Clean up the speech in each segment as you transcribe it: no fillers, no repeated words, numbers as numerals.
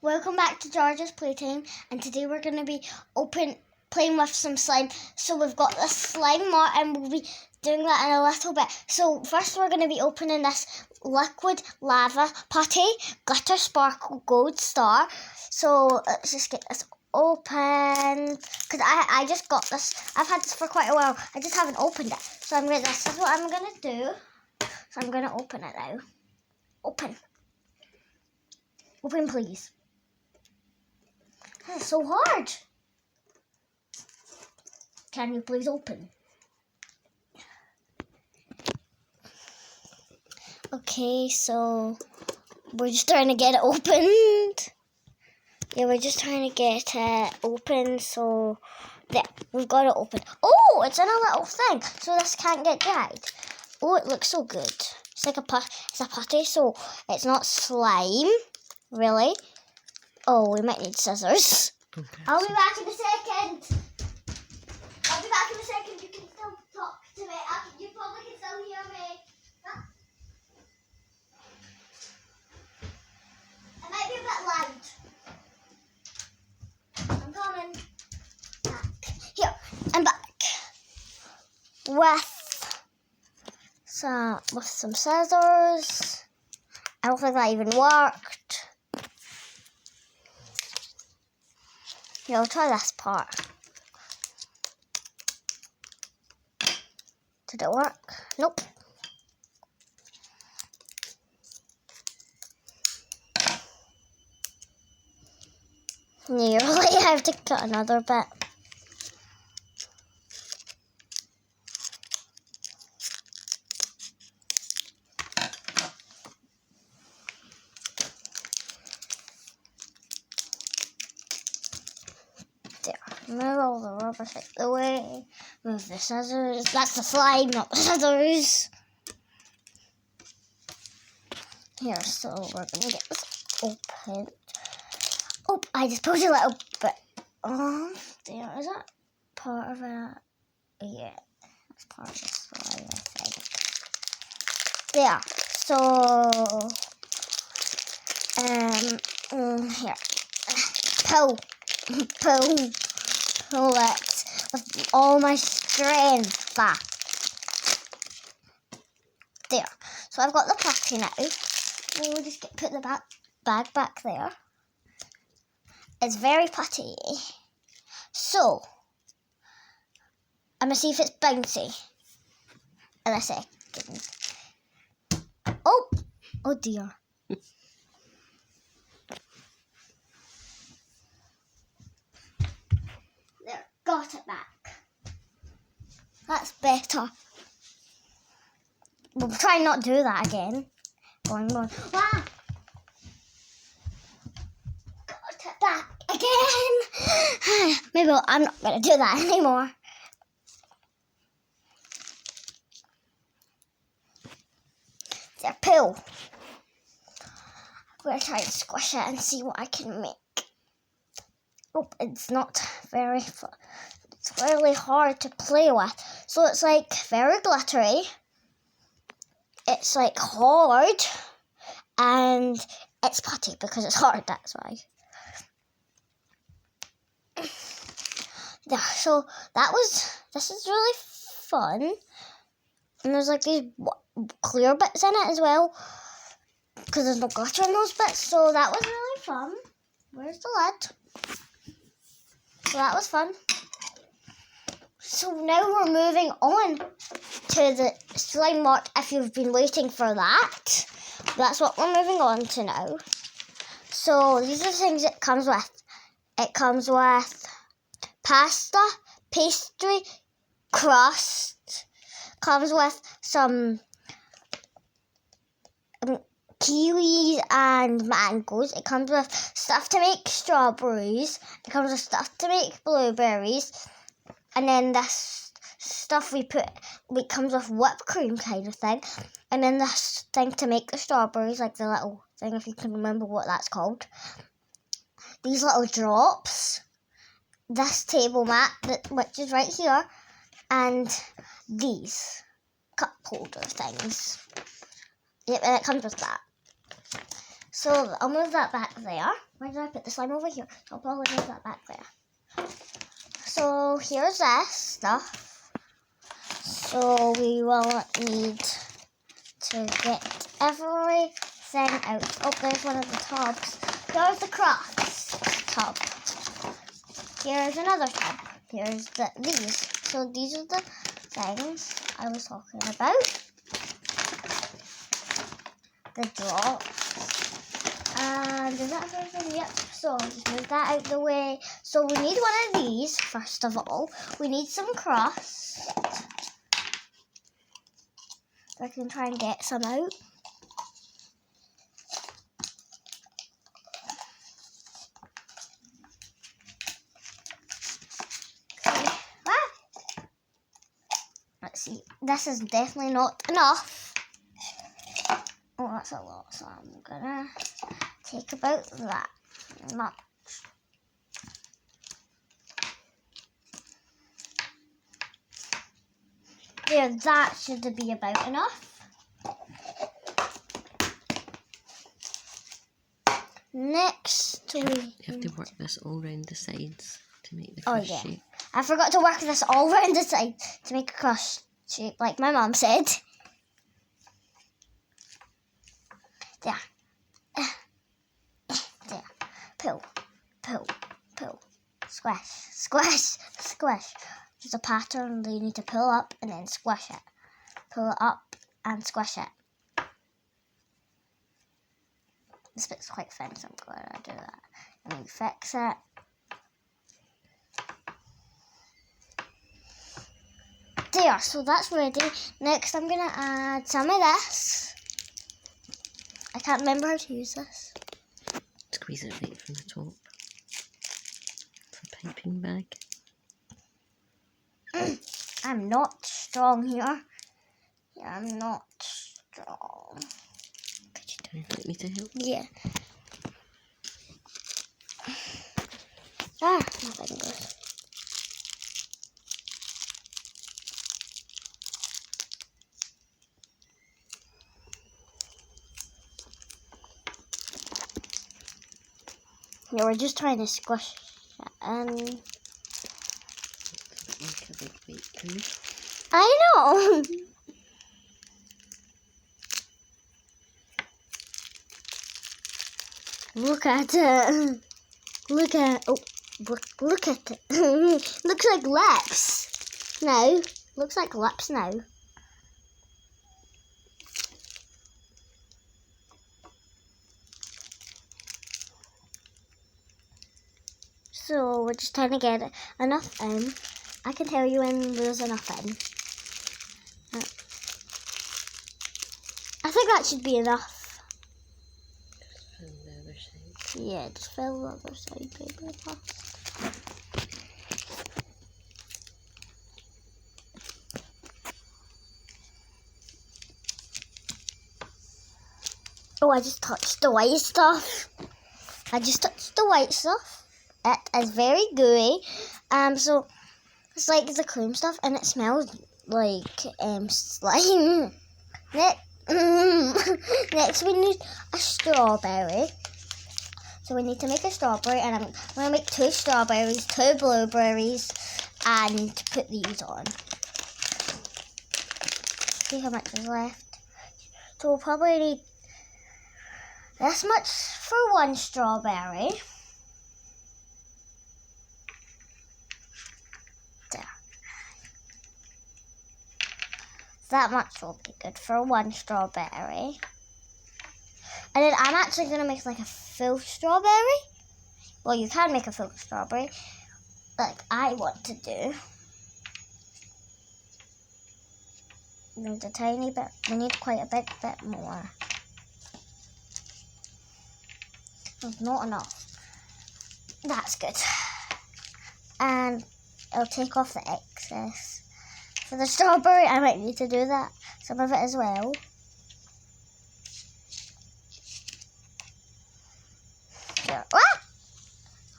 Welcome back to George's Playtime, and today we're going to be playing with some slime. So we've got this slime mart and we'll be doing that in a little bit. So first we're going to be opening this liquid lava putty glitter sparkle gold star. So let's just get this open, because I just got this. I've had this for quite a while. I just haven't opened it. So this is what I'm going to do. So I'm going to open it now. Open. Open, please. That's so hard. Can you please open? Okay, so we're just trying to get it opened. Yeah, we're just trying to get it open. So there, we've got it open. Oh, it's in a little thing, so this can't get dried. Oh, it looks so good. It's like it's a putty, so it's not slime, really. Oh, we might need scissors. Okay. I'll be back in a second. You can still talk to me. You probably can still hear me. It might be a bit loud. I'm coming. Back. Here, I'm back. With some scissors. I don't think that even worked. Yeah, I'll try this part. Did it work? Nope. Nearly. I have to cut another bit. There. Move all the rubber out the way. Move the scissors. That's the slime, not the scissors. Here, so we're gonna get this open. Oh, I just pulled a little bit off. There, is that part of it? Yeah, that's part of the slime, I think. There. So, here. Pull it with all my strength back. There. So I've got the putty now. We'll just put the bag back there. It's very putty. So, I'm going to see if it's bouncy. In a second. Oh dear. There, got it back. That's better. We'll try not to do that again. Going. Wow. Got it back again. Maybe I'm not going to do that anymore. There, pull. I'm going to try and squish it and see what I can make. Oh, it's not very fun. It's really hard to play with. So it's like very glittery. It's like hard. And it's putty because it's hard, that's why. Yeah, so this is really fun. And there's like these clear bits in it as well, because there's no glitter in those bits. So that was really fun. Where's the lid? So that was fun. So now we're moving on to the slime mart. If you've been waiting for that, that's what we're moving on to now. So these are the things it comes with. It comes with pasta, pastry, crust. Comes with some kiwis and mangoes. It comes with stuff to make strawberries. It comes with stuff to make blueberries. And then this stuff comes with whipped cream kind of thing. And then this thing to make the strawberries, like the little thing, if you can remember what that's called. These little drops. This table mat, which is right here. And these cup holder things. Yep, and it comes with that. So I'll move that back there. Where did I put the slime? Over here? So I'll probably move that back there. So here's this stuff. So we will need to get everything out. Oh, there's one of the tubs. There's the crafts tub. Here's another tub. Here's these. So these are the things I was talking about. The drops. And is that everything? Yep. So I'll just move that out the way. So we need one of these, first of all. We need some crust. I can try and get some out. Okay. Ah. Let's see. This is definitely not enough. Oh, that's a lot. So I'm gonna take about that much. There, that should be about enough. Next, we have to work this all round the sides to make the crust shape. I forgot to work this all round the side to make a crust shape, like my mum said. There. There. Pull, pull, pull. Squish, squish, squish. There's a pattern that you need to pull up and then squish it. Pull it up and squish it. This bit's quite thin, so I'm going to do that. And then fix it. There, so that's ready. Next, I'm going to add some of this. I can't remember how to use this. Squeeze it right from the top. It's a piping bag. I'm not strong here. Yeah, I'm not strong. Could you like me to help? Yeah. Ah, my fingers. Yeah, we're just trying to squish it in. Like a big weight poo. I know. Look at it. Look at look at it. Looks like lips. No, looks like lips now. So we're just trying to get enough in. I can tell you when there's enough in. I think that should be enough. Just fill the other side. Yeah, just fill the other side, baby. Oh, I just touched the white stuff. I just touched the white stuff. It is very gooey. So it's like the cream stuff, and it smells like slime. Next, we need a strawberry. So we need to make a strawberry, and I'm going to make 2 strawberries, 2 blueberries, and put these on. See how much is left. So we'll probably need this much for 1 strawberry. There. That much will be good for 1 strawberry. And then I'm actually going to make like a full strawberry. Well, you can make a full strawberry, like I want to do. We need a tiny bit. We need quite a bit more. There's not enough. That's good. And I'll take off the excess. For the strawberry, I might need to do that. Some of it as well. There. Ah!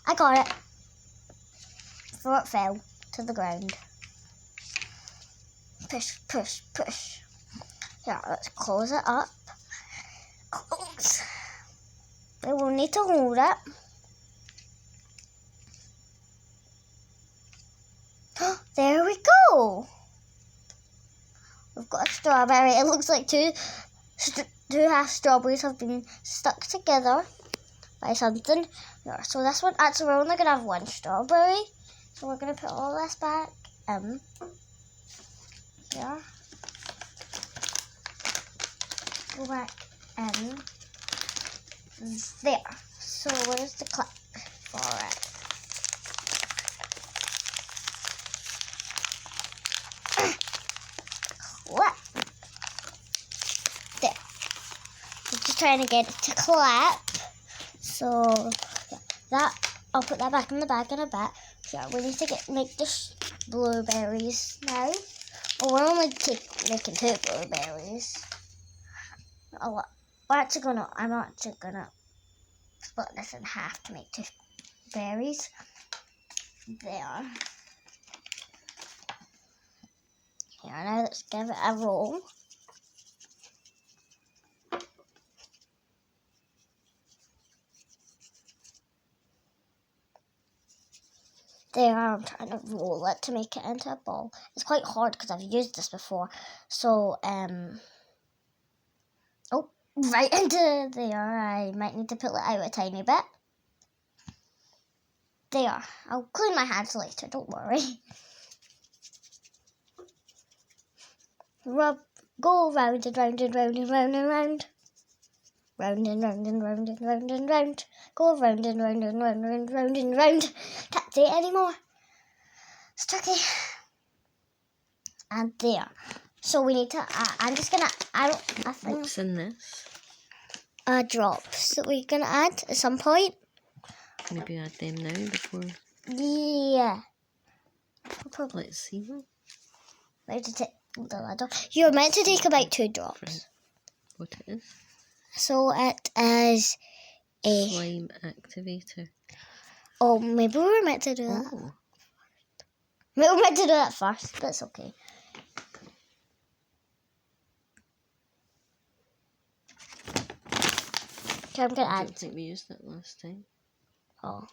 I got it. Before it fell to the ground. Push, push, push. Yeah, let's close it up. Close. We will need to hold it. There we go. We've got a strawberry. It looks like two half strawberries have been stuck together by something. So this one, actually, we're only going to have one strawberry. So we're going to put all this back in here. Go back in there. So where's the clip for it? Clip. There. I'm just trying to get it to clap. So yeah, that I'll put that back in the bag in a bit. Yeah, we need to make the blueberries now. Oh, we're only making 2 blueberries. I'm actually gonna split this in half to make 2 berries. There. Here, now let's give it a roll. There, I'm trying to roll it to make it into a ball. It's quite hard because I've used this before. So, oh, right into there. I might need to pull it out a tiny bit. There. I'll clean my hands later, don't worry. Go round and round and round and round and round. Round and round and round and round and round. Go round and round and round and round and round. Can't say it anymore. It's tricky. And there. So we need to. I'm just gonna add. I think What's in this? Drops that we're gonna add at some point. Maybe add them now before. Yeah. Probably. Let's see them. Where to take the ladder? You're meant to take about 2 drops. What it is? So it is a Slime activator. Oh, maybe we were meant to do that. Oh. We were meant to do that first, but it's okay. Okay, I'm gonna I add. don't think we used that last time. Oh,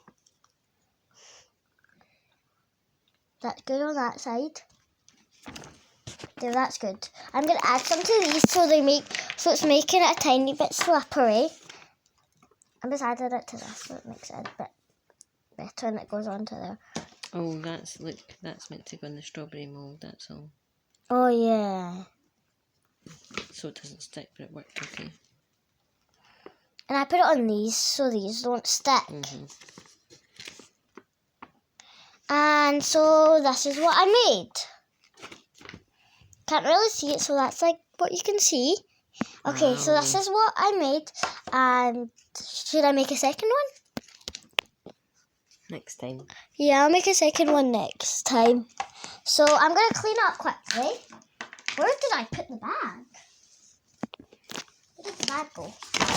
that's good on that side. There, that's good. I'm gonna add some to these so it's making it a tiny bit slippery. I'm just adding it to this so it makes it a bit better and it goes onto there. Oh, that's meant to go in the strawberry mould, that's all. Oh yeah. So it doesn't stick, but it worked okay. And I put it on these so these don't stick. Mm-hmm. And so this is what I made. Can't really see it, so that's like what you can see. Okay, Wow. so this is what I made. And should I make a second one? Next time. Yeah, I'll make a second one next time. So I'm going to clean up quickly. Where did I put the bag? Where did the bag go?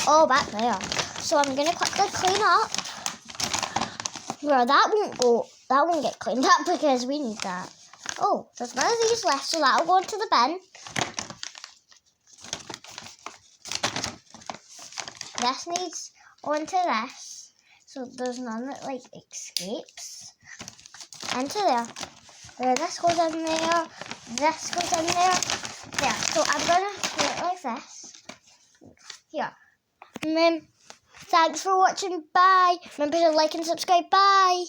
Oh, back there. So I'm going to quickly clean up. Well, that won't get cleaned up because we need that. Oh, there's none of these left, so that'll go into the bin. This needs onto this, so there's none that like escapes into there. There, this goes in there. This goes in there. There. So I'm gonna do it like this. Here. And then, thanks for watching. Bye. Remember to like and subscribe. Bye.